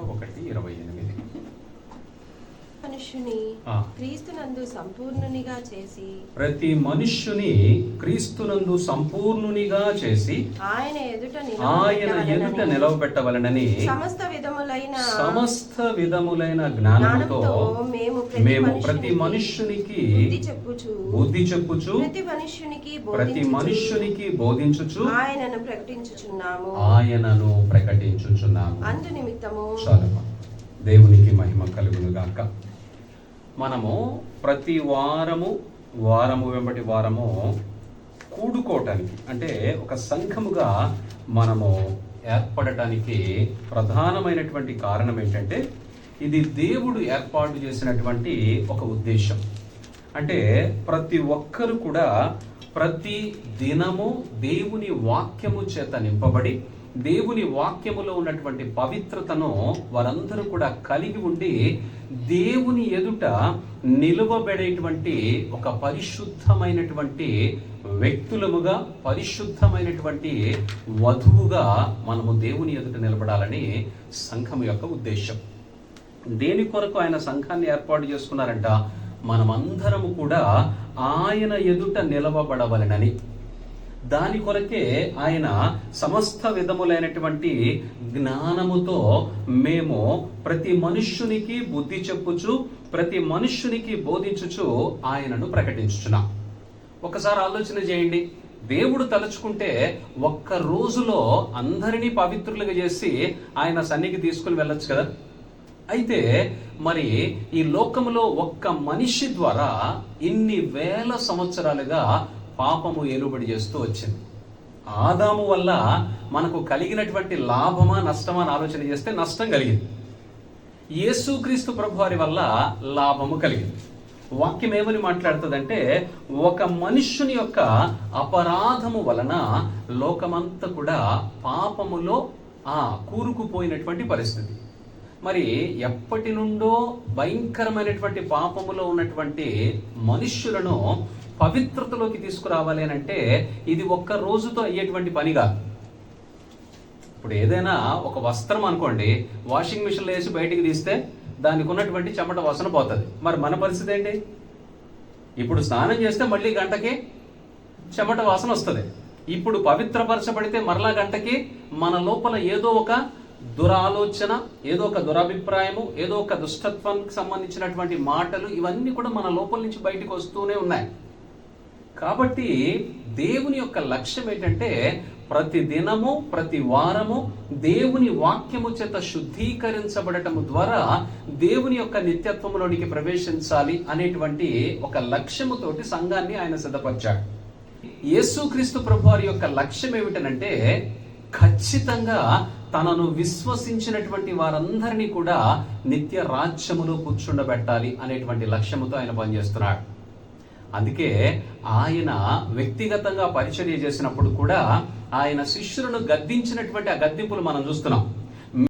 1:28. మనుష్యుని క్రీస్తునందు సంపూర్ణునిగా చేసి ప్రతి మనుష్యుని క్రీస్తునందు సంపూర్ణునిగా చేసి ఆయన ఎదుట నిలవబెట్టవలనని సమస్త విధములైన జ్ఞానముతో మేము ప్రతి మనుష్యునికి బుద్ధి చెప్పుచు ప్రతి మనుష్యునికి బోధించుచు ఆయనను ప్రకటించుచున్నాము. అందు నిమిత్తము దేవునికి మహిమ కలుగును గాక. మనము ప్రతి వారము వెంబటి వారము కూడుకోవటానికి, అంటే ఒక సంఘముగా మనము ఏర్పడటానికి ప్రధానమైనటువంటి కారణం ఏంటంటే, ఇది దేవుడు ఏర్పాటు చేసినటువంటి ఒక ఉద్దేశం. అంటే ప్రతి ఒక్కరు కూడా ప్రతి దినము దేవుని వాక్యము చేత నింపబడి దేవుని వాక్యములో ఉన్నటువంటి పవిత్రతను వారందరూ కూడా కలిగి ఉండి దేవుని ఎదుట నిలువబడేటువంటి ఒక పరిశుద్ధమైనటువంటి వ్యక్తులముగా, పరిశుద్ధమైనటువంటి వధువుగా మనము దేవుని ఎదుట నిలబడాలని సంఘం యొక్క ఉద్దేశం. దేని కొరకు ఆయన సంఘాన్ని ఏర్పాటు చేసుకున్నారంట? మనమందరము కూడా ఆయన ఎదుట నిలవబడవలెనని. దాని కొరకే ఆయన సమస్త విధములైనటువంటి జ్ఞానముతో మేము ప్రతి మనుష్యునికి బుద్ధి చెప్పుచు ప్రతి మనుష్యునికి బోధించుచు ఆయనను ప్రకటించుచున్నాం. ఒకసారి ఆలోచన చేయండి. దేవుడు తలుచుకుంటే ఒక్క రోజులో అందరినీ పవిత్రులుగా చేసి ఆయన సన్నిధికి తీసుకుని వెళ్ళొచ్చు కదా. అయితే మరి ఈ లోకములో ఒక్క మనిషి ద్వారా ఇన్ని వేల సంవత్సరాలుగా పాపము ఏలుబడి చేస్తూ వచ్చింది. ఆదాము వల్ల మనకు కలిగినటువంటి లాభమా నష్టమా అని ఆలోచన చేస్తే నష్టం కలిగింది. యేసుక్రీస్తు ప్రభువారి వల్ల లాభము కలిగింది. వాక్యం ఏమని మాట్లాడుతుందంటే, ఒక మనుష్యుని యొక్క అపరాధము వలన లోకమంతా కూడా పాపములో కూరుకుపోయినటువంటి పరిస్థితి. మరి ఎప్పటి నుండో భయంకరమైనటువంటి పాపములో ఉన్నటువంటి మనుష్యులను పవిత్రతలోకి తీసుకురావాలి అని అంటే ఇది ఒక్క రోజుతో అయ్యేటువంటి పని కాదు. ఇప్పుడు ఏదైనా ఒక వస్త్రం అనుకోండి, వాషింగ్ మిషన్లో వేసి బయటికి తీస్తే దానికి ఉన్నటువంటి చెమట వాసన పోతుంది. మరి మన పరిస్థితి ఏంటి? ఇప్పుడు స్నానం చేస్తే మళ్ళీ గంటకి చెమట వాసన వస్తుంది. ఇప్పుడు పవిత్రపరచబడితే మరలా గంటకి మన లోపల ఏదో ఒక దురాలోచన, ఏదో ఒక దురభిప్రాయము, ఏదో ఒక దుష్టత్వానికి సంబంధించినటువంటి మాటలు, ఇవన్నీ కూడా మన లోపల నుంచి బయటకు వస్తూనే ఉన్నాయి. కాబట్టి దేవుని యొక్క లక్ష్యం ఏంటంటే, ప్రతి దినము ప్రతి వారము దేవుని వాక్యము చేత శుద్ధీకరించబడటము ద్వారా దేవుని యొక్క నిత్యత్వంలోనికి ప్రవేశించాలి అనేటువంటి ఒక లక్ష్యముతోటి సంఘాన్ని ఆయన సిద్ధపరిచాడు. యేసుక్రీస్తు ప్రభువారి యొక్క లక్ష్యం ఏమిటనంటే, ఖచ్చితంగా తనను విశ్వసించినటువంటి వారందరినీ కూడా నిత్య రాజ్యములో కూర్చుండబెట్టాలి అనేటువంటి లక్ష్యముతో ఆయన పనిచేస్తున్నాడు. అందుకే ఆయన వ్యక్తిగతంగా పరిచర్య చేసినప్పుడు కూడా ఆయన శిష్యులను గద్దించినటువంటి ఆ గద్దింపులు మనం చూస్తున్నాం.